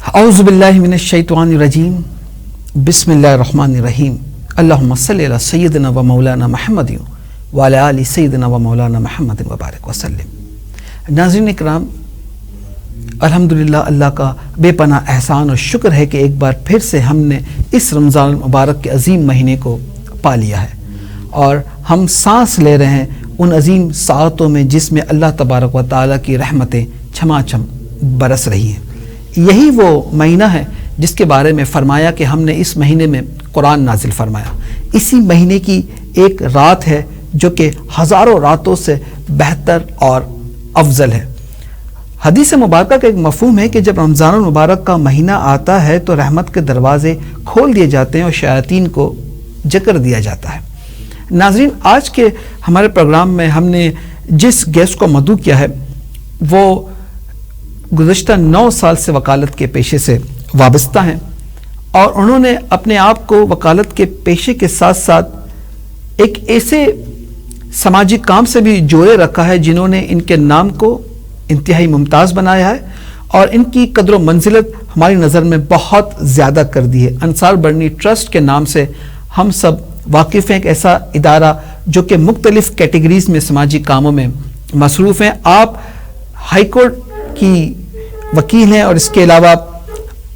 اعوذ باللہ من الشیطان الرجیم بسم اللہ الرحمن الرحیم اللہم صلی علی سیدنا و مولانا محمد وعلی آل سیدنا و مولانا محمد وبارک وسلم۔ ناظرین اکرام، الحمدللہ اللہ کا بے پناہ احسان اور شکر ہے کہ ایک بار پھر سے ہم نے اس رمضان المبارک کے عظیم مہینے کو پا لیا ہے اور ہم سانس لے رہے ہیں ان عظیم ساعتوں میں جس میں اللہ تبارک و تعالیٰ کی رحمتیں چھما چھم برس رہی ہیں۔ یہی وہ مہینہ ہے جس کے بارے میں فرمایا کہ ہم نے اس مہینے میں قرآن نازل فرمایا۔ اسی مہینے کی ایک رات ہے جو کہ ہزاروں راتوں سے بہتر اور افضل ہے۔ حدیث مبارکہ کا ایک مفہوم ہے کہ جب رمضان المبارک کا مہینہ آتا ہے تو رحمت کے دروازے کھول دیے جاتے ہیں اور شیاطین کو جکر دیا جاتا ہے۔ ناظرین، آج کے ہمارے پروگرام میں ہم نے جس گیسٹ کو مدعو کیا ہے وہ گزشتہ 9 سال سے وکالت کے پیشے سے وابستہ ہیں اور انہوں نے اپنے آپ کو وکالت کے پیشے کے ساتھ ساتھ ایک ایسے سماجی کام سے بھی جوڑے رکھا ہے جنہوں نے ان کے نام کو انتہائی ممتاز بنایا ہے اور ان کی قدر و منزلت ہماری نظر میں بہت زیادہ کر دی ہے۔ انصار برنی ٹرسٹ کے نام سے ہم سب واقف ہیں، ایک ایسا ادارہ جو کہ مختلف کیٹیگریز میں سماجی کاموں میں مصروف ہیں۔ آپ ہائی کورٹ کی وکیل ہیں اور اس کے علاوہ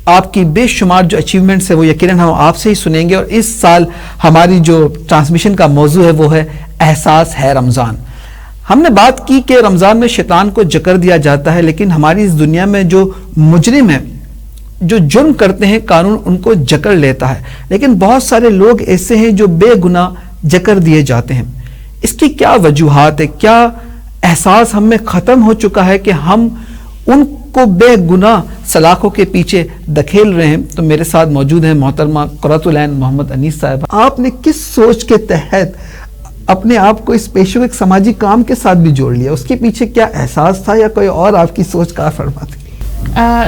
آپ کی بے شمار جو اچیومنٹس ہیں وہ یقیناً ہم آپ سے ہی سنیں گے، اور اس سال ہماری جو ٹرانسمیشن کا موضوع ہے وہ ہے احساس ہے رمضان۔ ہم نے بات کی کہ رمضان میں شیطان کو جکر دیا جاتا ہے، لیکن ہماری اس دنیا میں جو مجرم ہیں، جو جرم کرتے ہیں، قانون ان کو جکر لیتا ہے، لیکن بہت سارے لوگ ایسے ہیں جو بے گناہ جکر دیے جاتے ہیں۔ اس کی کیا وجوہات ہے؟ کیا احساس ہم میں ختم ہو چکا ہے کہ ہم ان کو بے گناہ سلاخوں کے پیچھے دکھیل رہے ہیں؟ تو میرے ساتھ موجود ہیں محترمہ قرۃ العین محمد انیس صاحب۔ آپ نے کس سوچ کے تحت اپنے آپ کو اس پیشے کو ایک سماجی کام کے ساتھ بھی جوڑ لیا؟ اس کے پیچھے کیا احساس تھا یا کوئی اور آپ کی سوچ کا فرماتی؟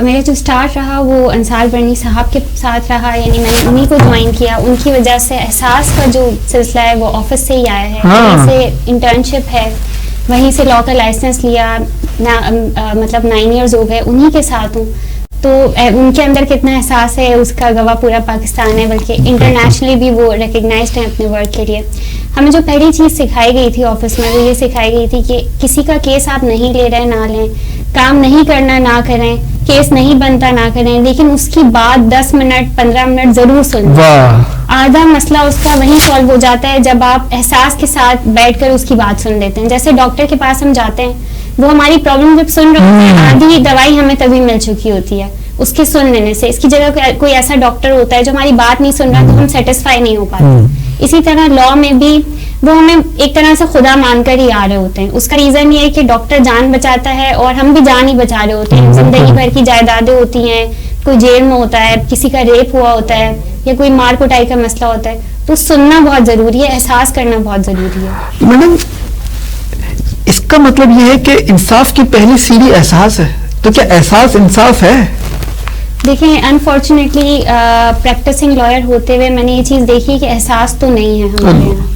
میرا جو سٹارٹ رہا وہ انصار برنی صاحب کے ساتھ رہا، یعنی میں نے انہی کو جوائن کیا۔ ان کی وجہ سے احساس کا جو سلسلہ ہے وہ آفس سے ہی آیا ہے، وہیں سے انٹرنشپ ہے، وہیں سے لاء کا لائسنس لیا، مطلب 9 ایئرز ہو گئے انہی کے ساتھ ہوں۔ تو ان کے اندر کتنا احساس ہے اس کا گواہ پورا پاکستان ہے، بلکہ انٹرنیشنلی بھی وہ ریکگنائزڈ ہیں اپنے ورک کے لیے۔ ہمیں جو پہلی چیز سکھائی گئی تھی آفس میں وہ یہ سکھائی گئی تھی کہ کسی کا کیس آپ نہیں لے رہے نہ لیں، کام نہیں کرنا نہ کریں، کیس نہیں بنتا نہ کریں، لیکن اس کی بات 10 منٹ 15 منٹ ضرور سنیں۔ آدھا مسئلہ اس کا وہیں سالو ہو جاتا ہے جب آپ احساس کے ساتھ بیٹھ کر اس کی بات سن لیتے ہیں۔ جیسے ڈاکٹر کے پاس ہم جاتے ہیں، وہ ہماری پرابلم جب سن رہے ہوتے ہیں، آدھی دوائی ہمیں تبھی مل چکی ہوتی ہے اس کے سن لینے سے۔ اس کی جگہ کوئی ایسا ڈاکٹر ہوتا ہے جو ہماری بات نہیں سن رہا تو ہم سیٹسفائی نہیں ہو پاتے۔ اسی طرح لاء میں بھی وہ ہمیں ایک طرح سے خدا مان کر ہی آ رہے ہوتے ہیں۔ اس کا ریزن یہ ہے کہ ڈاکٹر جان بچاتا ہے اور ہم بھی جان ہی بچا رہے ہوتے ہیں۔ زندگی بھر کی جائیدادیں ہوتی ہیں، کوئی جیل میں ہوتا ہے، کسی کا ریپ ہوا ہوتا ہے یا کوئی مار کٹائی کا مسئلہ ہوتا ہے، تو سننا بہت ضروری ہے، احساس کرنا بہت ضروری ہے۔ میڈم، اس کا مطلب یہ ہے کہ انصاف کی پہلی سیڑھی احساس ہے، تو کیا احساس انصاف ہے؟ دیکھیں، انفارچونیٹلی پریکٹسنگ لائر ہوتے ہوئے میں نے یہ چیز دیکھی کہ احساس تو نہیں ہے ہمارے یہاں۔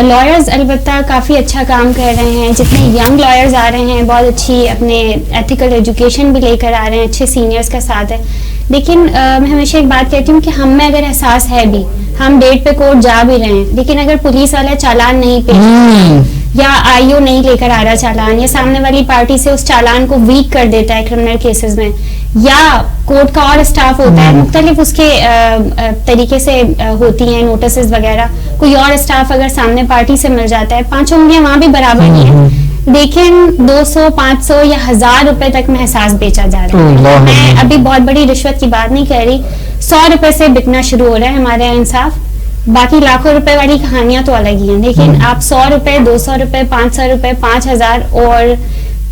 لائرز البتہ کافی اچھا کام کر رہے ہیں، جتنے ینگ لائرز آ رہے ہیں بہت اچھی اپنے ایتھیکل ایجوکیشن بھی لے کر آ رہے ہیں، اچھے سینئرز کا ساتھ ہے۔ لیکن میں ہمیشہ ایک بات کہتی ہوں کہ ہم میں اگر احساس ہے بھی، ہم ڈیٹ پہ کورٹ جا بھی رہے ہیں، لیکن اگر پولیس والا چالان نہیں پیش یا آئی او نہیں لے کر آ رہا چالان، یا سامنے والی پارٹی سے اس چالان کو ویک کر دیتا ہے کرمنل کیسز میں، یا کورٹ کا اور اسٹاف ہوتا ہے مختلف اس کے طریقے سے ہوتی ہیں نوٹسز وغیرہ، کوئی اور اسٹاف اگر سامنے پارٹی سے مل جاتا ہے، 5 انگلیاں وہاں بھی برابر نہیں ہیں، لیکن 200 500 یا 1000 روپے تک میں احساس بیچا جا رہا ہے۔ میں ابھی بہت بڑی رشوت کی بات نہیں کہہ رہی، 100 روپے سے بکنا شروع ہو رہا ہے ہمارے یہاں انصاف۔ باقی لاکھوں روپے والی کہانیاں تو الگ ہی ہیں، لیکن آپ 100 روپے 200 روپے 500 روپے 5000 اور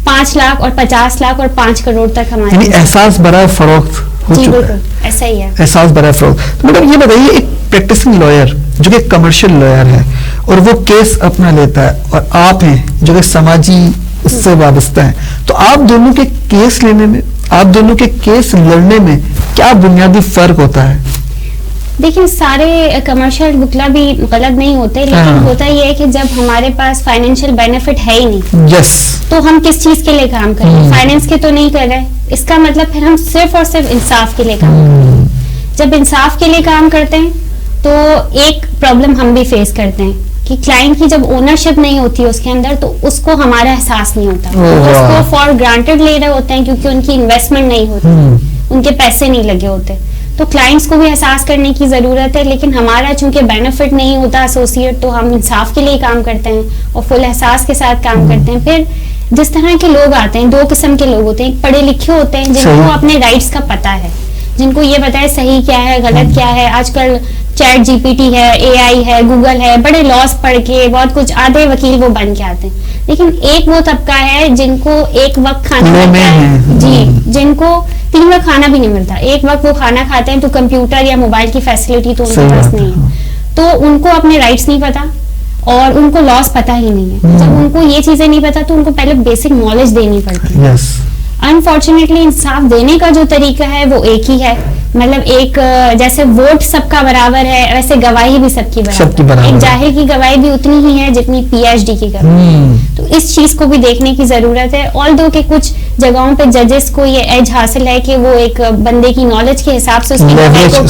5 لاکھ اور 50 لاکھ اور 5 کروڑ تک ہمارے احساس برائے فروخت ہو چکا ہے۔ ایسا ہی ہے، احساس برائے فروخت۔ مطلب یہ بتائیے، ایک پریکٹسنگ لائر جو کہ کمرشل لائر ہے اور وہ کیس اپنا لیتا ہے، اور آپ ہیں جو کہ سماجی اس سے وابستہ ہیں، تو آپ دونوں کے کیس لینے میں، آپ دونوں کے کیس لڑنے میں کیا بنیادی فرق ہوتا ہے؟ دیکھیں سارے کمرشل وکلا بھی غلط نہیں ہوتے، لیکن ہوتا یہ ہے کہ جب ہمارے پاس فائنینشیل بینیفٹ ہے ہی نہیں تو ہم کس چیز کے لیے کام کریں گے؟ فائنینس کے تو نہیں کر رہے، اس کا مطلب پھر ہم صرف اور صرف انصاف کے لیے کام کرتے ہیں. جب انصاف کے لیے کام کرتے ہیں تو ایک پرابلم ہم بھی فیس کرتے ہیں کہ کلائنٹ کی جب اونرشپ نہیں ہوتی اس کے اندر تو اس کو ہمارا احساس نہیں ہوتا، اس کو فار گرانٹیڈ لے رہے ہوتے ہیں کیونکہ ان کی انویسٹمنٹ نہیں ہوتی، ان کے پیسے نہیں لگے ہوتے. تو کلائنٹس کو بھی احساس کرنے کی ضرورت ہے، لیکن ہمارا چونکہ بینیفٹ نہیں ہوتا ایسوسیٹ، تو ہم انصاف کے لیے کام کرتے ہیں اور فل احساس کے ساتھ کام کرتے ہیں. پھر جس طرح کے لوگ آتے ہیں، دو قسم کے لوگ ہوتے ہیں، ایک پڑھے لکھے ہوتے ہیں جن کو اپنے رائٹس کا پتہ ہے، جن کو یہ پتا ہے صحیح کیا ہے غلط کیا ہے. آج کل چیٹ جی پی ٹی ہے، اے آئی ہے، گوگل ہے، بڑے لاس پڑھ کے بہت کچھ آدھے وکیل وہ بن کے آتے ہیں. لیکن ایک وہ طبقہ ہے جن کو ایک وقت کھانا ملتا ہے، جی، جن کو 3 وقت کھانا بھی نہیں ملتا، ایک وقت وہ کھانا کھاتے ہیں تو کمپیوٹر یا موبائل کی فیسلٹی تو ان کے پاس نہیں ہے، تو ان کو اپنے رائٹس نہیں پتا اور ان کو لاس پتا ہی نہیں ہے. جب ان کو یہ چیزیں نہیں پتا تو ان کو پہلے بیسک نالج دینی پڑتی ہے. انفارچونیٹلی انصاف دینے کا جو طریقہ ہے وہ ایک ہی ہے، مطلب ایک جیسے ووٹ سب کا برابر ہے ویسے گواہی بھی سب کی برابر ہے. ایک جاہل کی گواہی بھی اتنی ہی ہے جتنی پی ایچ ڈی کی گواہی. تو اس چیز کو بھی دیکھنے کی ضرورت ہے. آلدو کہ کچھ جگہوں پہ ججز کو یہ ایج حاصل ہے کہ وہ ایک بندے کی نالج کے حساب سے اس کی گواہی کو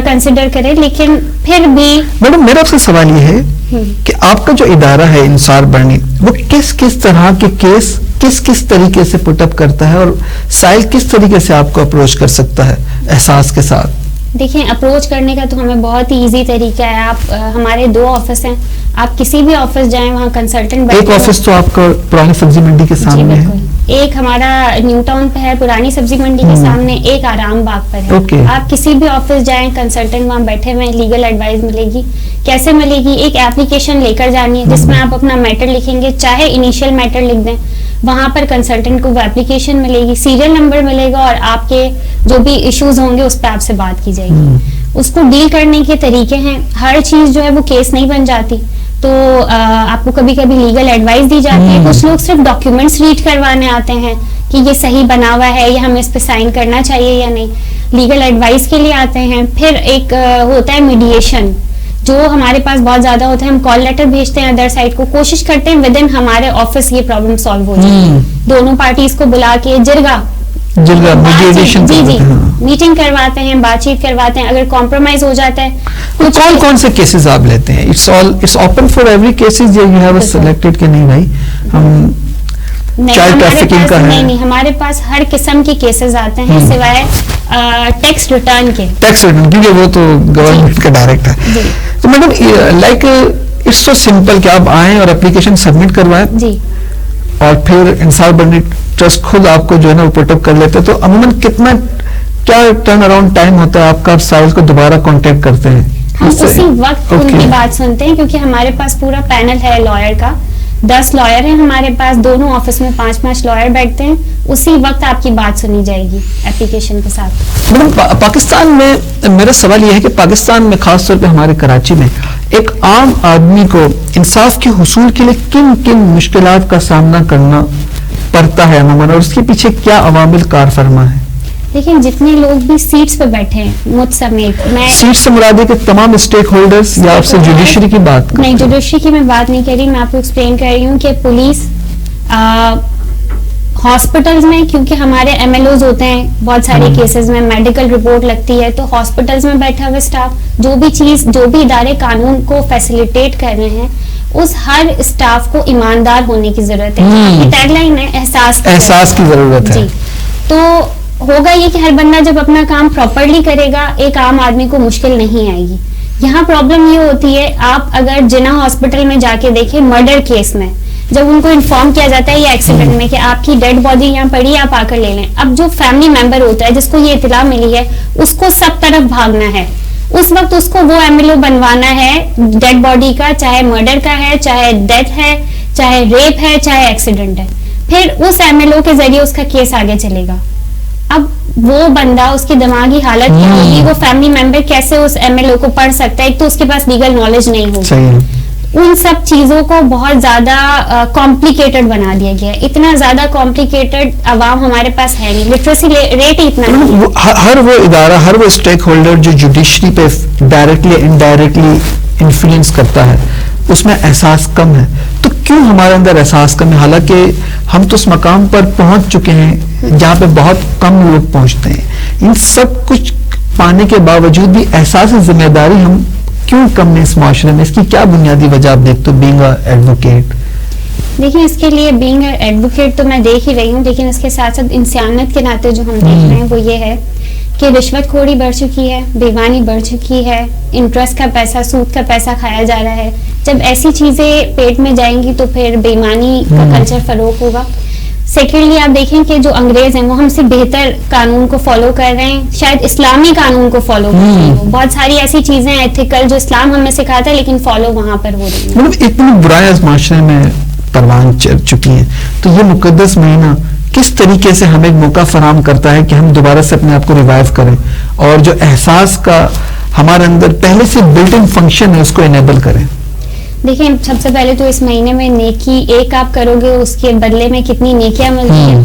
کنسیڈر کرے، لیکن پھر بھی میڈم میرا آپ سے سوال یہ ہے کہ آپ کا جو ادارہ ہے انصار برنی، وہ کس طرح کے کیس کس طریقے سے پٹ اپ کرتا ہے اور سائل کس طریقے سے آپ کو اپروچ کر سکتا ہے احساس کے ساتھ؟ دیکھیں اپروچ کرنے کا تو ہمیں بہت ہی ایزی طریقہ ہے. آپ ہمارے 2 آفس ہیں، آپ کسی بھی آفس جائیں وہاں کنسلٹنٹ ایک آفس تو آپ کا پرانی سبزی منڈی کے سامنے ہے، ایک ہمارا نیو ٹاؤن پہ ہے پرانی سبزی منڈی کے سامنے، ایک آرام باغ پر ہے. آپ کسی بھی آفس جائیں کنسلٹنٹ وہاں بیٹھے ہوئے، لیگل ایڈوائز ملے گی. کیسے ملے گی؟ ایک ایپلیکیشن لے کر جانی ہے جس میں آپ اپنا میٹر لکھیں گے، چاہے انیشیل میٹر لکھ دیں، وہاں پر کنسلٹنٹ کو وہ ایپلیکیشن ملے گی، سیریل نمبر ملے گا اور آپ کے جو بھی ایشوز ہوں گے اس پہ آپ سے بات کی جائے گی. اس کو ڈیل کرنے کے طریقے ہیں، ہر چیز جو ہے وہ کیس نہیں بن جاتی، تو آپ کو کبھی کبھی لیگل ایڈوائز دی جاتی ہے. کچھ لوگ صرف ڈاکیومنٹس ریڈ کروانے آتے ہیں کہ یہ صحیح بنا ہوا ہے یا ہمیں اس پہ سائن کرنا چاہیے یا نہیں، لیگل ایڈوائز کے لیے آتے ہیں. پھر ایک ہوتا ہے میڈیشن جو ہمارے پاس بہت زیادہ ہوتا ہے، ہم کال لیٹر بھیجتے ہیں ادر سائڈ کو، کوشش کرتے ہیں ود ان ہمارے آفس یہ پرابلم سالو ہو جائے. دونوں پارٹیز کو بلا کے میٹنگ کرواتے ہیں، بات چیت کرواتے ہیں. اگر کمپرومائز ہو جاتا ہے کون سے کیسز آپ لیتے ہیں؟ It's open for every cases یا یو ہیو سلیکٹڈ کہ نہیں بھائی ہم نہیں، ہمارے پاس ہر قسم کے کیسز آتے ہیں سوائے ٹیکس ریٹرن کے. ٹیکس ریٹرن کیونکہ وہ تو گورنمنٹ کا ڈائریکٹ ہے. تو madam like it's so simple کہ آپ آئیں اور اپلیکیشن سبمٹ کروائیں جی، اور پھر انصار برنی ٹرسٹ خود آپ کو جو ہے نا وہ پٹ اپ کر لیتے. تو عموماً کتنا کیا ٹرن اراؤنڈ ٹائم ہوتا ہے آپ کا؟ سائل کو دوبارہ کانٹیکٹ کرتے ہیں؟ ہم اسی وقت ان کی بات سنتے ہیں کیونکہ ہمارے پاس پورا پینل ہے لائر کا، 10 لائر ہیں ہمارے پاس، دونوں آفس میں 5 لائر بیٹھتے ہیں. اسی وقت آپ کی بات سنی جائے گی اپلیکیشن کے ساتھ. میڈم پاکستان میں میرا سوال یہ ہے کہ پاکستان میں خاص طور پہ ہمارے کراچی میں ایک عام آدمی کو انصاف کے حصول کے لیے کن مشکلات کا سامنا کرنا پڑتا ہے عموماً، اور اس کے پیچھے کیا عوامل کار فرما ہے؟ لیکن جتنے لوگ بھی سیٹس پہ بیٹھے ہیں مجھ سمیت، میں سیٹ سے مراد ہے کہ تمام اسٹیک ہولڈرز یا آپ سے جوڈیشری کی بات؟ نہیں، جوڈیشری کی میں بات نہیں کر رہی، میں آپ کو ایکسپلین کر رہی ہوں کہ پولیس، ہاسپٹلز میں، کیونکہ ہمارے ایم ایل اوز ہوتے ہیں بہت سارے کیسز میں، میڈیکل رپورٹ لگتی ہے، تو ہاسپٹلز میں بیٹھا ہوا اسٹاف، جو بھی ادارے قانون کو فیسیلیٹیٹ کر رہے ہیں، اس ہر اسٹاف کو ایماندار ہونے کی ضرورت ہے. ٹیگ لائن ہے احساس کی ضرورت ہے. تو ہوگا یہ کہ ہر بندہ جب اپنا کام پراپرلی کرے گا ایک عام آدمی کو مشکل نہیں آئے گی. یہاں پرابلم یہ ہوتی ہے، آپ اگر جنا ہاسپٹل میں جا کے دیکھیں مرڈر کیس میں جب ان کو انفارم کیا جاتا ہے یا ایکسیڈنٹ میں کہ آپ کی ڈیڈ باڈی یہاں پڑی، آپ آ کر لے لیں، اب جو فیملی ممبر ہوتا ہے جس کو یہ اطلاع ملی ہے اس کو سب طرف بھاگنا ہے. اس وقت اس کو وہ ایم ایل او بنوانا ہے ڈیڈ باڈی کا، چاہے مرڈر کا ہے، چاہے ڈیتھ ہے، چاہے ریپ ہے، چاہے ایکسیڈنٹ ہے. پھر اس ایم ایل او کے ذریعے اس کا کیس آگے چلے گا. اب وہ بندہ، اس کی دماغی حالت کیا ہوگی، وہ فیملی ممبر کیسے اس ایم ایل او کو پڑھ سکتا ہے؟ ایک تو اس کے پاس لیگل نالج نہیں ہوگی. ان سب چیزوں کو بہت زیادہ کمپلیکیٹڈ بنا دیا گیا ہے. اتنا زیادہ کمپلیکیٹڈ عوام ہمارے پاس ہے نہیں, لٹریسی ریٹ ہی اتنا نہیں. ہر وہ ادارہ, ہر وہ اسٹیک ہولڈر جو جوڈیشری پہ ڈائریکٹلی انڈائریکٹلی انفلوئنس کرتا ہے, اس میں احساس کم ہے. تو کیوں ہمارے اندر احساس کم ہے, حالانکہ ہم تو اس مقام پر پہنچ چکے ہیں جہاں پہ بہت کم لوگ پہنچتے ہیں. ان سب کچھ پانے کے باوجود بھی احساس ذمہ داری ہم کیوں کم ہے اس معاشرے میں؟ اس کی کیا بنیادی وجہ آپ دیکھتے ہو بینگ اے ایڈوکیٹ؟ دیکھیں, اس کے لیے بینگ اے ایڈوکیٹ تو میں دیکھ ہی رہی ہوں, لیکن اس کے ساتھ ساتھ انسانیت کے ناطے جو ہم دیکھ رہے ہیں وہ یہ ہے کہ رشوت خوری بڑھ چکی ہے, بےایمانی بڑھ چکی ہے, انٹرسٹ کا پیسہ, سود کا پیسہ کھایا جا رہا ہے. جب ایسی چیزیں پیٹ میں جائیں گی تو پھر بے ایمانی کا کلچر فروغ ہوگا. سیکنڈلی آپ دیکھیں کہ جو انگریز ہیں وہ ہم سے بہتر قانون کو فالو کر رہے ہیں, شاید اسلامی قانون کو فالو کر رہے ہیں. بہت ساری ایسی چیزیں ایتھیکل جو اسلام ہمیں سکھاتا ہے لیکن فالو وہاں پر ہو رہی ہیں. مطلب اتنی برائیاں اس معاشرے میں پروان چڑھ چکی ہیں, تو یہ مقدس مہینہ کس طریقے سے ہمیں ایک موقع فراہم کرتا ہے کہ ہم دوبارہ سے اپنے آپ کو ریوائیو کریں اور جو احساس کا ہمارے اندر پہلے سے بلٹ ان فنکشن ہے اس کو انیبل کریں؟ دیکھیں, سب سے پہلے تو اس مہینے میں نیکی ایک آپ کرو گے, اس کے بدلے میں کتنی نیکیاں ملتی ہیں.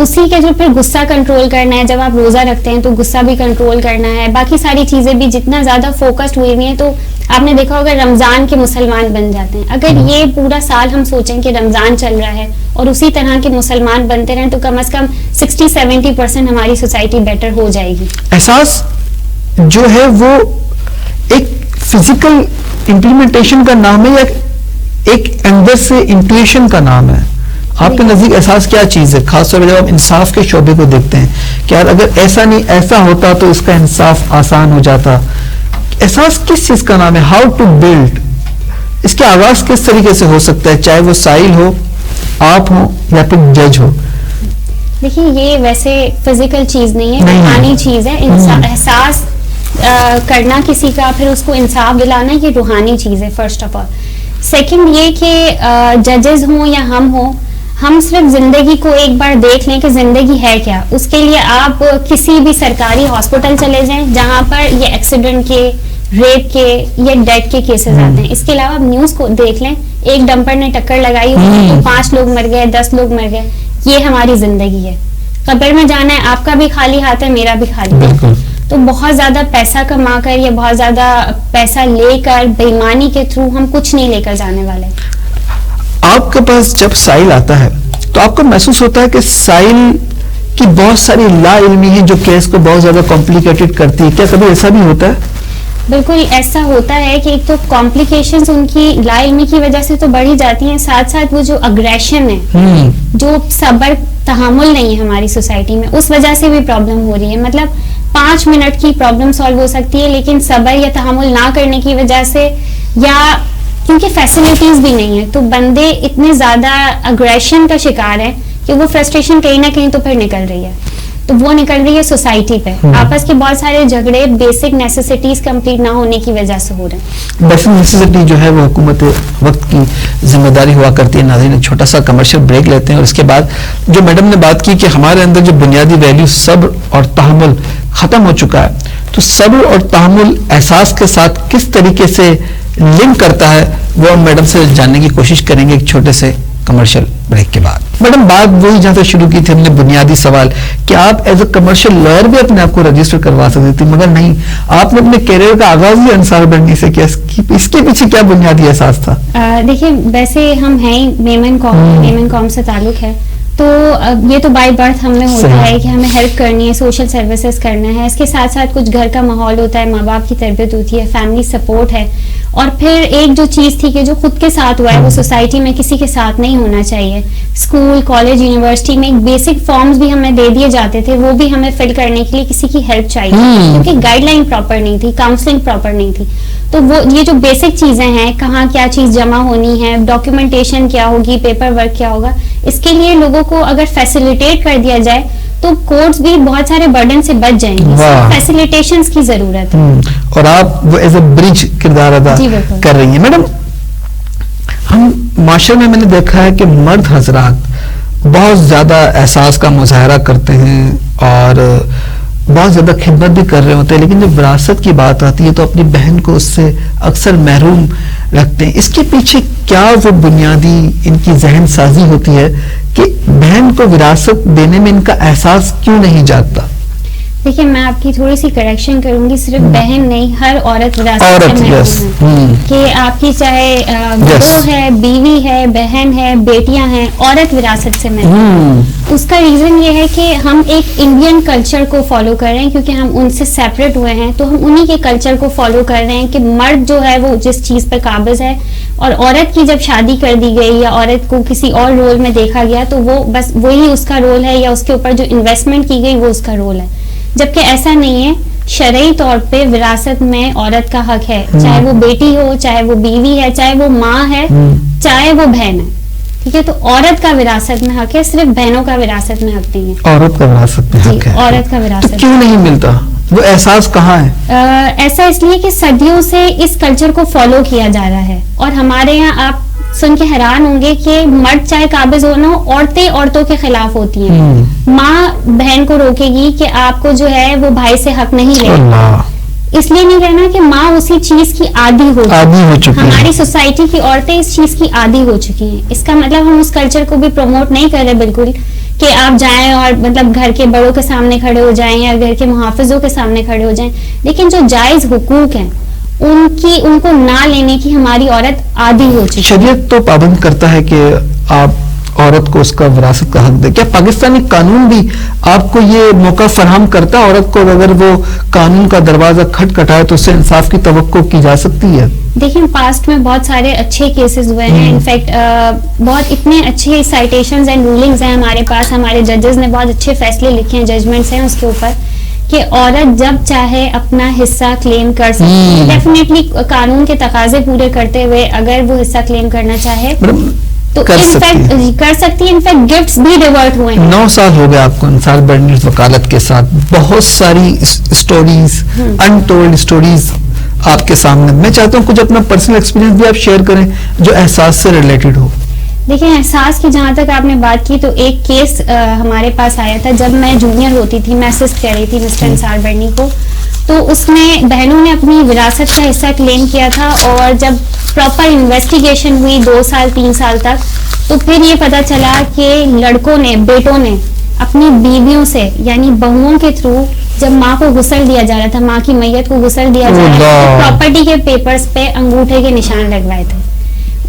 اسی کے جو پھر غصہ کنٹرول کرنا ہے, جب آپ روزہ رکھتے ہیں تو غصہ بھی کنٹرول کرنا ہے, باقی ساری چیزیں بھی جتنا زیادہ فوکسڈ ہوئی ہوئی ہیں. تو آپ نے دیکھا ہوگا رمضان کے مسلمان بن جاتے ہیں. اگر یہ پورا سال ہم سوچیں کہ رمضان چل رہا ہے اور اسی طرح کے مسلمان بنتے رہیں تو کم از کم 60-70% ہماری سوسائٹی بیٹر ہو جائے گی. احساس جو ہے وہ ایک فزیکل امپلیمنٹیشن کا نام ہے یا ایک اندر سے انٹویشن کا نام ہے؟ آپ کے نزدیک احساس کیا چیز ہے, خاص طور پہ جب آپ انصاف کے شعبے کو دیکھتے ہیں کہ یار اگر ایسا نہیں ایسا ہوتا تو اس کا انصاف آسان ہو جاتا. احساس کس چیز کا نام ہے؟ ہاؤ ٹو بلڈ, اس کے آغاز کس طریقے سے ہو سکتا ہے, چاہے وہ سائل ہو, آپ ہو یا پھر جج ہو؟ دیکھیے, یہ ویسے فزیکل چیز نہیں ہے, روحانی چیز ہے. احساس کرنا کسی کا, پھر اس کو انصاف دلانا, یہ روحانی چیز ہے فرسٹ آف آل. سیکنڈ یہ کہ ججز ہوں یا ہم ہوں, ہم صرف زندگی کو ایک بار دیکھ لیں کہ زندگی ہے کیا. اس کے لیے آپ کسی بھی سرکاری ہاسپٹل چلے جائیں جہاں پر یہ ایکسیڈنٹ کے, ریپ کے یا ڈیتھ کے کیسز آتے ہیں. اس کے علاوہ آپ نیوز کو دیکھ لیں, ایک ڈمپر نے ٹکر لگائی تو 5 لوگ مر گئے, 10 لوگ مر گئے. یہ ہماری زندگی ہے. قبر میں جانا ہے, آپ کا بھی خالی ہاتھ ہے, میرا بھی خالی ہاتھ ہے. تو بہت زیادہ پیسہ کما کر یا بہت زیادہ پیسہ لے کر بے ایمانی کے تھرو ہم کچھ نہیں لے کر جانے والے. آپ کے پاس جب سائل آتا ہے تو آپ کو محسوس ہوتا ہے کہ سائل کی بہت ساری لا علمی ہے جو کیس کو بہت زیادہ کمپلیکیٹڈ کرتی ہے, کیا کبھی ایسا بھی ہوتا ہے؟ بالکل ایسا ہوتا ہے کہ ایک تو کمپلیکیشنز ان کی لا علمی کی وجہ سے تو بڑھی جاتی ہیں, ساتھ ساتھ وہ جو اگریشن ہے, جو صبر تحمل نہیں ہے ہماری سوسائٹی میں, اس وجہ سے بھی پرابلم ہو رہی ہے. مطلب 5 منٹ کی پرابلم سالو ہو سکتی ہے لیکن صبر یا تحمل نہ کرنے کی وجہ سے, یا کیونکہ فیسلٹیز بھی نہیں ہے, تو بندے اتنے زیادہ اگریشن کا شکار ہیں کہ وہ فرسٹریشن کہیں نہ کہیں تو پھر نکل رہی ہے. تو وہ نکل رہی ہے سوسائٹی پہ. آپس کے بہت سارے جھگڑے بیسک نیسیسٹیز کمپلیٹ نہ ہونے کی وجہ سے ہو رہے ہیں. بیسک نیسیسٹی جو ہے وہ حکومت وقت کی ذمہ داری ہوا کرتی ہے. ناظرین, ایک چھوٹا سا کمرشل بریک لیتے ہیں اور اس کے بعد جو میڈم نے بات کی کہ ہمارے اندر جو بنیادی ویلیو صبر اور تحمل ختم ہو چکا ہے, تو صبر اور تحمل احساس کے ساتھ کس طریقے سے لنک کرتا ہے وہ ہم میڈم سے جاننے کی کوشش کریں گے ایک چھوٹے سے کمرشل بریک کے بعد. میڈم, بات وہی جہاں سے شروع کی تھی ہم نے, بنیادی سوال کہ آپ ایز اے کمرشل لائر بھی اپنے آپ کو رجسٹر کروا سکتے تھے, مگر نہیں, آپ نے اپنے کیریئر کا آغاز بھی انصار بڑھنی سے کیا. اس کے پیچھے کیا بنیادی احساس تھا؟ دیکھیے, ویسے ہم ہیں میمن قوم سے تعلق ہے, تو یہ تو بائی برتھ ہم میں ہوتا ہے کہ ہمیں ہیلپ کرنی ہے, سوشل سروسز کرنا ہے. اس کے ساتھ ساتھ کچھ گھر کا ماحول ہوتا ہے, ماں باپ کی تربیت ہوتی ہے, فیملی سپورٹ ہے, اور پھر ایک جو چیز تھی کہ جو خود کے ساتھ ہوا ہے وہ سوسائٹی میں کسی کے ساتھ نہیں ہونا چاہیے. اسکول, کالج, یونیورسٹی میں ایک بیسک فارمز بھی ہمیں دے دیے جاتے تھے, وہ بھی ہمیں فل کرنے کے لیے کسی کی ہیلپ چاہیے, کیونکہ گائیڈ لائن پراپر نہیں تھی, کاؤنسلنگ پراپر نہیں تھی. تو وہ یہ جو بیسک چیزیں ہیں, کہاں کیا چیز جمع ہونی ہے, ڈاکیومنٹیشن کیا ہوگی, پیپر ورک کیا ہوگا, اس کے لیے لوگوں کو اگر فیسیلیٹیٹ کر دیا جائے تو کورٹس بھی بہت سارے برڈن سے بچ جائیں گے. فیسیلیٹیشنز کی ضرورت ہے, اور آپ وہ ایز اے برج کردار ادا کر رہی ہیں. میڈم, ہم معاشرے میں نے دیکھا ہے کہ مرد حضرات بہت زیادہ احساس کا مظاہرہ کرتے ہیں اور بہت زیادہ خدمت بھی کر رہے ہوتے ہیں، لیکن جب وراثت کی بات آتی ہے تو اپنی بہن کو اس سے اکثر محروم رکھتے ہیں. اس کے پیچھے کیا وہ بنیادی ان کی ذہن سازی ہوتی ہے کہ بہن کو وراثت دینے میں ان کا احساس کیوں نہیں جاگتا؟ دیکھیں میں آپ کی تھوڑی سی کریکشن کروں گی، صرف بہن نہیں، ہر عورت وراثت سے محروم ہے. کہ آپ کی چاہے بہو ہے، بیوی ہے، بہن ہے، بیٹیاں ہیں، عورت وراثت سے محروم. اس کا ریزن یہ ہے کہ ہم ایک انڈین کلچر کو فالو کر رہے ہیں، کیونکہ ہم ان سے سیپریٹ ہوئے ہیں تو ہم انہی کے کلچر کو فالو کر رہے ہیں کہ مرد جو ہے وہ جس چیز پہ قابض ہے، اور عورت کی جب شادی کر دی گئی یا عورت کو کسی اور رول میں دیکھا گیا تو وہ بس وہی اس کا رول ہے، یا اس کے اوپر جو انویسٹمنٹ کی گئی وہ اس کا رول ہے. جبکہ ایسا نہیں ہے. شرعی طور پہ وراثت میں عورت کا حق ہے، چاہے وہ بیٹی ہو، چاہے وہ بیوی ہے، چاہے وہ ماں ہے، چاہے وہ بہن ہے. ٹھیک ہے، تو عورت کا وراثت میں حق ہے، صرف بہنوں کا وراثت میں حق نہیں ہے. عورت کا وراثت میں حق ہے. عورت کا وراثت کیوں نہیں ملتا؟ وہ احساس کہاں ہے؟ ایسا اس لیے کہ صدیوں سے اس کلچر کو فالو کیا جا رہا ہے، اور ہمارے یہاں آپ سن کے حیران ہوں گے کہ مرد چاہے قابض ہونا ہو، عورتیں عورتوں کے خلاف ہوتی ہیں. ماں بہن کو روکے گی کہ آپ کو جو ہے وہ بھائی سے حق نہیں لے. اس لیے نہیں کہنا کہ ماں اسی چیز کی عادی ہو چکی. ہماری سوسائٹی کی عورتیں اس چیز کی عادی ہو چکی ہیں. اس کا مطلب ہم اس کلچر کو بھی پروموٹ نہیں کر رہے بالکل کہ آپ جائیں اور مطلب گھر کے بڑوں کے سامنے کھڑے ہو جائیں یا گھر کے محافظوں کے سامنے کھڑے ہو جائیں، لیکن جو جائز حقوق ہیں ان کو نہ لینے کی ہماری عورت عادی ہو چکی ہے. شریعت تو پابند کرتا ہے کہ آپ عورت کو اس کا وراثت کا حق دے. کیا پاکستانی قانون بھی آپ کو یہ موقع فراہم کرتا ہے عورت کو اگر وہ قانون کا دروازہ کھٹکھٹائے تو اس سے انصاف کی توقع کی جا سکتی ہے؟ دیکھیں پاسٹ میں بہت سارے اچھے کیسز ہوئے ہیں. انفیکٹ بہت اتنے اچھے سائٹیشنز اینڈ رولنگز ہیں ہمارے پاس. ہمارے ججز نے بہت اچھے فیصلے لکھے ہیں، ججمنٹس ہیں اس کے اوپر کہ عورت جب چاہے اپنا حصہ کلیم کر سکتی ہے. ڈیفینیٹلی قانون کے تقاضے پورے کرتے ہوئے اگر وہ حصہ کلیم کرنا چاہے تو کر سکتی ہے. انفیکٹ گفٹس بھی ریورٹ ہوئے ہیں. 9 سال ہو گئے آپ کو انصار برنیز وکالت کے ساتھ. بہت ساری اسٹوریز، انٹولڈ اسٹوریز آپ کے سامنے. میں چاہتا ہوں کچھ اپنا پرسنل ایکسپیرینس بھی آپ شیئر کریں جو احساس سے ریلیٹڈ ہو. دیکھیں احساس کی جہاں تک آپ نے بات کی تو ایک کیس ہمارے پاس آیا تھا جب میں جونیئر ہوتی تھی. میں اسسٹ کر رہی تھی مسٹر انصار برنی کو. تو اس میں بہنوں نے اپنی وراثت کا حصہ کلیم کیا تھا، اور جب پراپر انویسٹیگیشن ہوئی 2 سال 3 سال تک تو پھر یہ پتا چلا کہ لڑکوں نے، بیٹوں نے اپنی بیویوں سے یعنی بہوؤں کے تھرو جب ماں کو غسل دیا جا رہا تھا، ماں کی میت کو غسل دیا جا رہا تھا، پراپرٹی کے پیپرز پہ انگوٹھے کے نشان لگوائے تھے.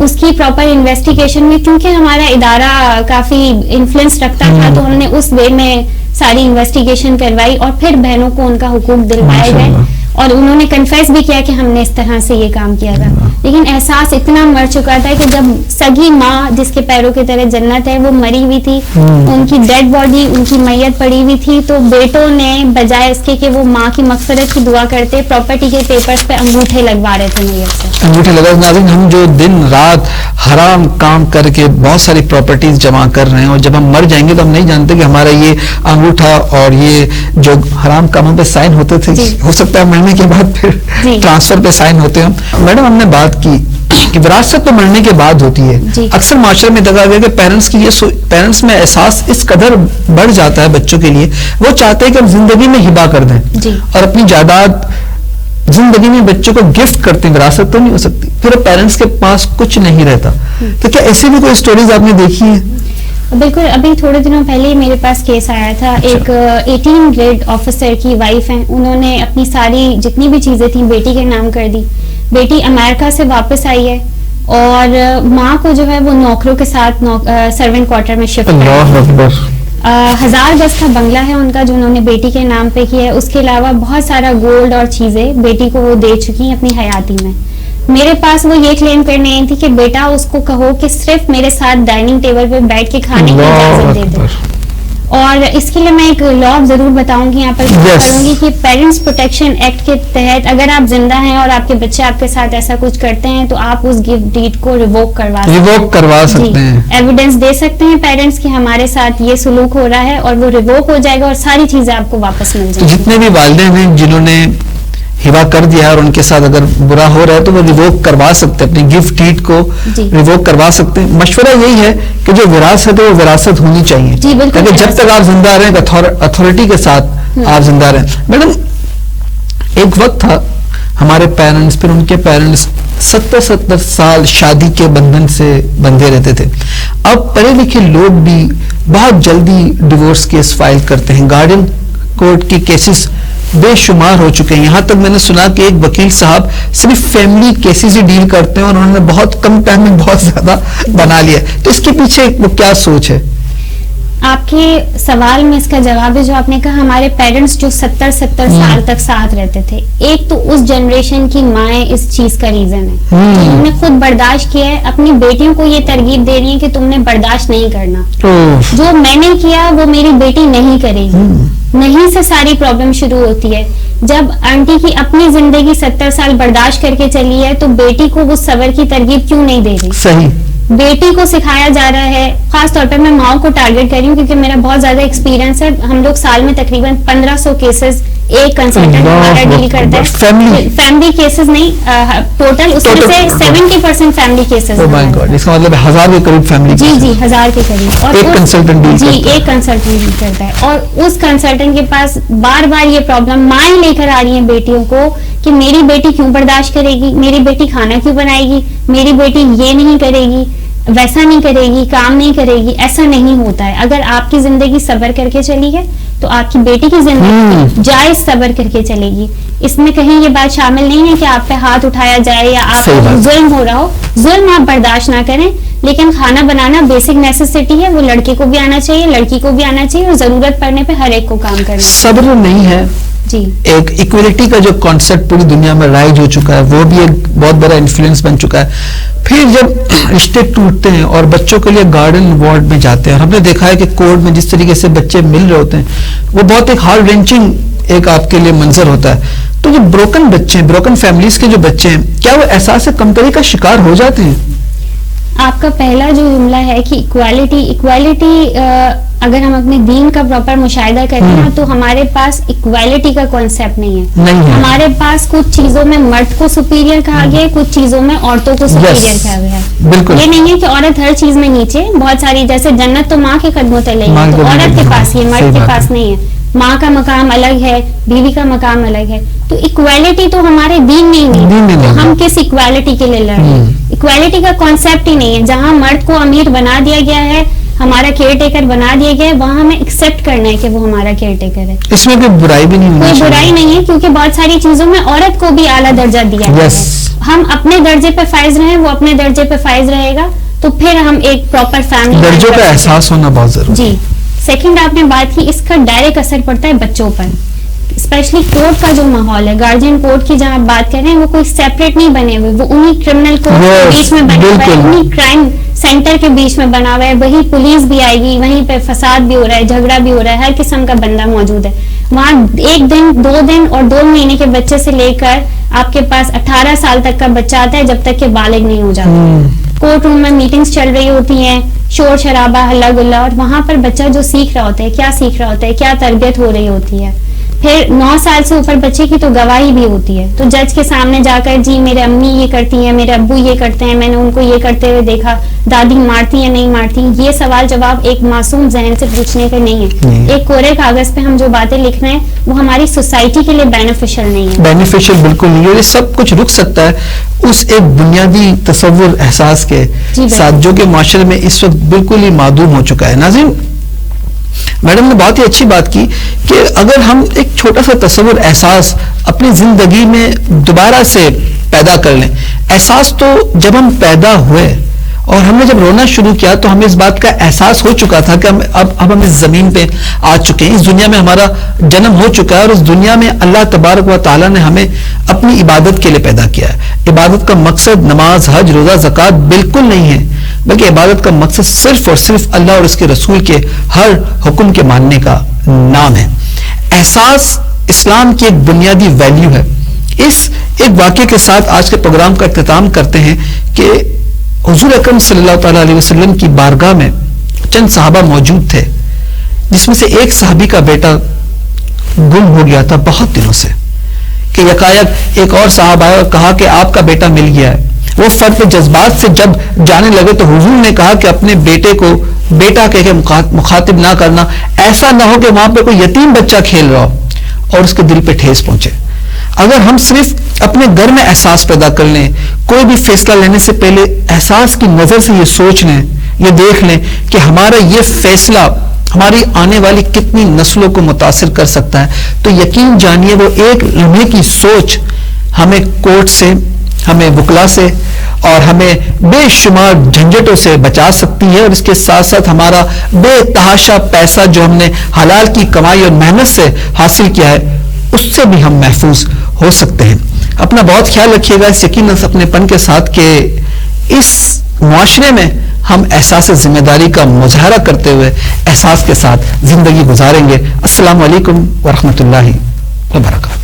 اس کی پراپر انویسٹیگیشن میں کیونکہ ہمارا ادارہ کافی انفلوئنس رکھتا تھا تو ہم نے اس وے میں ساری انویسٹیگیشن کروائی اور پھر بہنوں کو ان کا حقوق دلوائے گئے اور انہوں نے کنفیس بھی کیا کہ ہم نے اس طرح سے یہ کام کیا تھا. لیکن احساس اتنا مر چکا تھا کہ جب سگی ماں جس کے پیروں کی طرح جنت ہے وہ مری ہوئی تھی، ان کی ڈیڈ باڈی، ان کی میت پڑی ہوئی تھی، تو بیٹوں نے بجائے اس کے کہ وہ ماں کی مغفرت کی دعا کرتے پراپرٹی کے پیپرز پہ انگوٹھے لگوا رہے تھے میت سے. انگوٹھے لگا. ناظرین ہم جو دن رات حرام کام کر کے بہت ساری پراپرٹیز جمع کر رہے ہیں اور جب ہم مر جائیں گے تو ہم نہیں جانتے کہ ہمارا یہ انگوٹھا اور یہ جو حرام کاموں پہ سائن ہوتے تھے ہو سکتا ہے مرنے کے بعد پھر ٹرانسفر پہ سائن ہوتے ہیں. میڈم ہم نے بات کی کہ وراثت تو مرنے کے بعد ہوتی ہے. اکثر معاشرے میں دیکھا گیا کہ پیرنٹس میں احساس اس قدر بڑھ جاتا ہے بچوں کے لیے، وہ چاہتے ہیں کہ ہم زندگی میں ہبہ کر دیں اور اپنی جائیداد زندگی میں بچوں کو گفٹ کرتے ہیں. وراثت تو نہیں ہو سکتی، پھر پیرنٹس کے پاس کچھ نہیں رہتا. تو کیا ایسی بھی کوئی سٹوریز آپ نے دیکھی ہیں؟ بالکل. ابھی تھوڑے دنوں پہلے میرے پاس کیس آیا تھا. ایک 18 گریڈ آفیسر کی وائف ہیں، انہوں نے اپنی ساری جتنی بھی چیزیں تھیں بیٹی کے نام کر دی. بیٹی امریکہ سے واپس آئی ہے اور ماں کو جو ہے وہ نوکروں کے ساتھ سرونٹ کوارٹر میں شفٹ کر 1000 گز کا بنگلہ ہے ان کا جو انہوں نے بیٹی کے نام پہ کیا ہے. اس کے علاوہ بہت سارا گولڈ اور چیزیں بیٹی کو وہ دے چکی ہیں اپنی حیاتی میں. میرے پاس وہ یہ کلیم کرنے آئی تھی کہ بیٹا اس کو کہو کہ صرف میرے ساتھ ڈائننگ ٹیبل پہ بیٹھ کے کھانے کی اجازت دے دے. اور اس کے لیے میں ایک لا ضرور بتاؤں گی یہاں پر کروں گی کہ پیرنٹس پروٹیکشن ایکٹ کے تحت اگر آپ زندہ ہیں اور آپ کے بچے آپ کے ساتھ ایسا کچھ کرتے ہیں تو آپ اس گفٹ ڈیڈ کو ریووک کروا سکتے ہیں. ایویڈنس دے سکتے ہیں پیرنٹس کہ ہمارے ساتھ یہ سلوک ہو رہا ہے اور وہ ریووک ہو جائے گا اور ساری چیزیں آپ کو واپس مل جائیں گی. جتنے بھی والدین ہیں جنہوں نے ہبا کر دیا ہے اور ان کے ساتھ اگر برا ہو رہا ہے تو وہ ریووک کروا سکتے ہیں، اپنی گفٹ ڈیڈ کو ریووک کروا سکتے ہیں. مشورہ یہی ہے کہ جو وراثت ہے وہ وراثت ہونی چاہیے، تاکہ جب تک آپ زندہ رہیں اتھارٹی کے ساتھ آپ زندہ رہیں. میڈم ایک وقت تھا ہمارے پیرنٹس، پھر ان کے پیرنٹس 70 سال شادی کے بندھن سے بندھے رہتے تھے. اب پڑھے لکھے لوگ بھی بہت جلدی ڈیورس کیس فائل کرتے ہیں. گارڈین کورٹ کے کیسز بے شمار ہو چکے ہیں. یہاں تک میں نے سنا کہ ایک وکیل صاحب صرف فیملی کیسز ہی ڈیل کرتے ہیں اور انہوں نے بہت کم ٹائم میں بہت زیادہ بنا لیا. تو اس کے پیچھے وہ کیا سوچ ہے؟ آپ کے سوال میں اس کا جواب ہے جو آپ نے کہا ہمارے پیرنٹس جو 70 سال تک ساتھ رہتے تھے، ایک تو اس جنریشن کی مائیں اس چیز کا ریزن ہے. انہوں نے خود برداشت کیا ہے، اپنی بیٹیوں کو یہ ترغیب دے رہی ہیں کہ تم نے برداشت نہیں کرنا، جو میں نے کیا وہ میری بیٹی نہیں کرے گی. نہیں سے ساری پرابلم شروع ہوتی ہے. جب آنٹی کی اپنی زندگی 70 سال برداشت کر کے چلی ہے تو بیٹی کو وہ صبر کی ترغیب کیوں نہیں دے رہی؟ صحیح. بیٹی کو سکھایا جا رہا ہے، خاص طور پر میں ماؤں کو ٹارگٹ کر رہی ہوں کیونکہ میرا بہت زیادہ ایکسپیرینس ہے. ہم لوگ سال میں تقریباً 1500 کیسز ایک کنسلٹنٹ ہمارا ڈیل کرتا ہے. فیملی کیسز نہیں، ٹوٹل اس میں سے 70% فیملی کیسز. اس کا مطلب 1000 کے قریب فیملی. جی 1000 کے قریب. اور ایک کنسلٹنٹ ڈیل کرتا ہے اور اس کنسلٹنٹ کے پاس بار بار یہ پرابلم مائیں لے کر آ رہی ہیں بیٹیوں کو کہ میری بیٹی کیوں برداشت کرے گی، میری بیٹی کھانا کیوں بنائے گی، میری بیٹی یہ نہیں کرے گی، ویسا نہیں کرے گی، کام نہیں کرے گی. ایسا نہیں ہوتا ہے. اگر آپ کی زندگی صبر کر کے چلی ہے تو آپ کی بیٹی کی زندگی جائز صبر کر کے چلے گی. اس میں کہیں یہ بات شامل نہیں ہے کہ آپ پہ ہاتھ اٹھایا جائے یا آپ ظلم ہو رہا ہو. ظلم آپ برداشت نہ کریں، لیکن کھانا بنانا بیسک نیسیسٹی ہے، وہ لڑکے کو بھی آنا چاہیے، لڑکی کو بھی آنا چاہیے، اور ضرورت پڑنے پہ ہر ایک کو کام کرنا. صبر نہیں ہے جی. ایک ایکویلٹی کا جو کانسیپٹ پوری دنیا میں رائج ہو چکا ہے وہ بھی ایک بہت بڑا انفلوئنس بن چکا ہے. پھر جب رشتے ٹوٹتے ہیں اور بچوں کے لیے گارڈن وارڈ میں جاتے ہیں، اور ہم نے دیکھا ہے کہ کورٹ میں جس طریقے سے بچے مل رہے ہوتے ہیں وہ بہت ایک ہارڈ رینچنگ ایک آپ کے لیے منظر ہوتا ہے. تو جو بروکن بچے ہیں، بروکن فیملیز کے جو بچے ہیں، کیا وہ احساس کمتری کا شکار ہو جاتے ہیں؟ آپ کا پہلا جو جملہ ہے کہ ایکویلٹی اگر ہم اپنے دین کا پراپر مشاہدہ کریں نا تو ہمارے پاس ایکویلٹی کا کانسیپٹ نہیں ہے. ہمارے پاس کچھ چیزوں میں مرد کو سپیریئر کہا گیا ہے، کچھ چیزوں میں عورتوں کو سپیریئر کہا گیا ہے. یہ نہیں ہے کہ عورت ہر چیز میں نیچے. بہت ساری جیسے جنت تو ماں کے قدموں تلے ہے تو عورت کے پاس ہی، مرد کے پاس نہیں ہے. ماں کا مقام الگ ہے، بیوی کا مقام الگ ہے. تو ایکویلٹی تو ہمارے دین میں ہی نہیں ہے. ہم کس ایکویلٹی کے لیے لڑ رہے ہیں؟ ایکویلٹی کا کانسیپٹ ہی نہیں ہے. جہاں مرد کو امیر بنا دیا گیا ہے، ہمارا کیئر ٹیکر بنا دیا گیا ہے، وہاں ہمیں ایکسپٹ کرنا ہے کہ وہ ہمارا کیئر ٹیکر ہے. اس میں کوئی برائی بھی نہیں، کوئی برائی نہیں ہے کیونکہ بہت ساری چیزوں میں عورت کو بھی اعلیٰ درجہ دیا ہے. ہم اپنے درجے پہ فائز رہیں، وہ اپنے درجے پہ فائز رہے گا تو پھر ہم ایک پراپر فیملی. درجوں کا احساس ہونا بہت ضروری. جی. سیکنڈ آپ نے بات کی، اس کا ڈائریکٹ اثر پڑتا ہے بچوں پر. اسپیشلی کورٹ کا جو ماحول ہے، گارجین کورٹ کی جہاں بات کر رہے ہیں، وہ کوئی سیپریٹ نہیں بنے ہوئے، وہ انہی کرمنل کورٹ کے بیچ میں بنا ہوا ہے، انہی کرائم سینٹر کے بیچ میں بنا ہوا ہے. وہی پولیس بھی آئے گی، وہیں پہ فساد بھی ہو رہا ہے، جھگڑا بھی ہو رہا ہے، ہر قسم کا بندہ موجود ہے وہاں. 1 دن 2 دن اور 2 مہینے کے بچے سے لے کر آپ کے پاس 18 سال تک کا بچہ آتا ہے جب تک کہ بالغ نہیں ہو جاتا. کورٹ روم میں میٹنگز چل رہی ہوتی ہیں، شور شرابہ، ہلا گلا، اور وہاں پر بچہ جو سیکھ رہا ہوتا ہے، کیا سیکھ رہا ہوتا ہے، کیا تربیت ہو رہی ہوتی ہے. پھر 9 سال سے اوپر بچے کی تو گواہی بھی ہوتی ہے. تو جج کے سامنے جا کر جی میرے امی یہ کرتی ہیں، میرے ابو یہ کرتے ہیں، میں نے ان کو یہ کرتے ہوئے دیکھا، دادی مارتی ہیں نہیں مارتی، یہ سوال جواب ایک معصوم ذہن سے پوچھنے کا نہیں ہے. ایک کورے کاغذ پہ ہم جو باتیں لکھ رہے ہیں وہ ہماری سوسائٹی کے لیے بینیفیشل نہیں ہے. بینیفیشل بالکل نہیں ہے. یہ سب کچھ رک سکتا ہے اس ایک بنیادی تصور احساس کے ساتھ جو کہ معاشرے میں اس وقت بالکل ہی معدوم ہو چکا ہے. ناظرین، میڈم نے بہت ہی اچھی بات کی کہ اگر ہم ایک چھوٹا سا تصور احساس اپنی زندگی میں دوبارہ سے پیدا کر لیں. احساس تو جب ہم پیدا ہوئے اور ہم نے جب رونا شروع کیا تو ہمیں اس بات کا احساس ہو چکا تھا کہ اب ہم اس زمین پہ آ چکے ہیں، اس دنیا میں ہمارا جنم ہو چکا ہے، اور اس دنیا میں اللہ تبارک و تعالیٰ نے ہمیں اپنی عبادت کے لیے پیدا کیا ہے. عبادت کا مقصد نماز، حج، روزہ، زکوٰۃ بالکل نہیں ہے، بلکہ عبادت کا مقصد صرف اور صرف اللہ اور اس کے رسول کے ہر حکم کے ماننے کا نام ہے. احساس اسلام کی ایک بنیادی ویلیو ہے. اس ایک واقعے کے ساتھ آج کے پروگرام کا اختتام کرتے ہیں کہ حضور اکرم صلی اللہ تعالیٰ علیہ وسلم کی بارگاہ میں چند صحابہ موجود تھے جس میں سے ایک صحابی کا بیٹا گم ہو گیا تھا بہت دنوں سے. کہ یکایک ایک اور صاحب آیا اور کہا کہ آپ کا بیٹا مل گیا ہے. وہ فرد کے جذبات سے جب جانے لگے تو حضور نے کہا کہ اپنے بیٹے کو بیٹا کہہ کے مخاطب نہ کرنا, ایسا نہ ہو کہ وہاں پہ کوئی یتیم بچہ کھیل رہا ہو اور اس کے دل پہ ٹھیس پہنچے. اگر ہم صرف اپنے گھر میں احساس پیدا کر لیں, کوئی بھی فیصلہ لینے سے پہلے احساس کی نظر سے یہ سوچ لیں, یہ دیکھ لیں کہ ہمارا یہ فیصلہ ہماری آنے والی کتنی نسلوں کو متاثر کر سکتا ہے, تو یقین جانیے وہ ایک لمحے کی سوچ ہمیں کورٹ سے, ہمیں وکلا سے اور ہمیں بے شمار جھنجٹوں سے بچا سکتی ہے, اور اس کے ساتھ ساتھ ہمارا بے تحاشا پیسہ جو ہم نے حلال کی کمائی اور محنت سے حاصل کیا ہے اس سے بھی ہم محفوظ ہو سکتے ہیں. اپنا بہت خیال رکھیے گا اس یقیناً اپنے پن کے ساتھ کہ اس معاشرے میں ہم احساس ذمہ داری کا مظاہرہ کرتے ہوئے احساس کے ساتھ زندگی گزاریں گے. السلام علیکم ورحمۃ اللہ وبرکاتہ.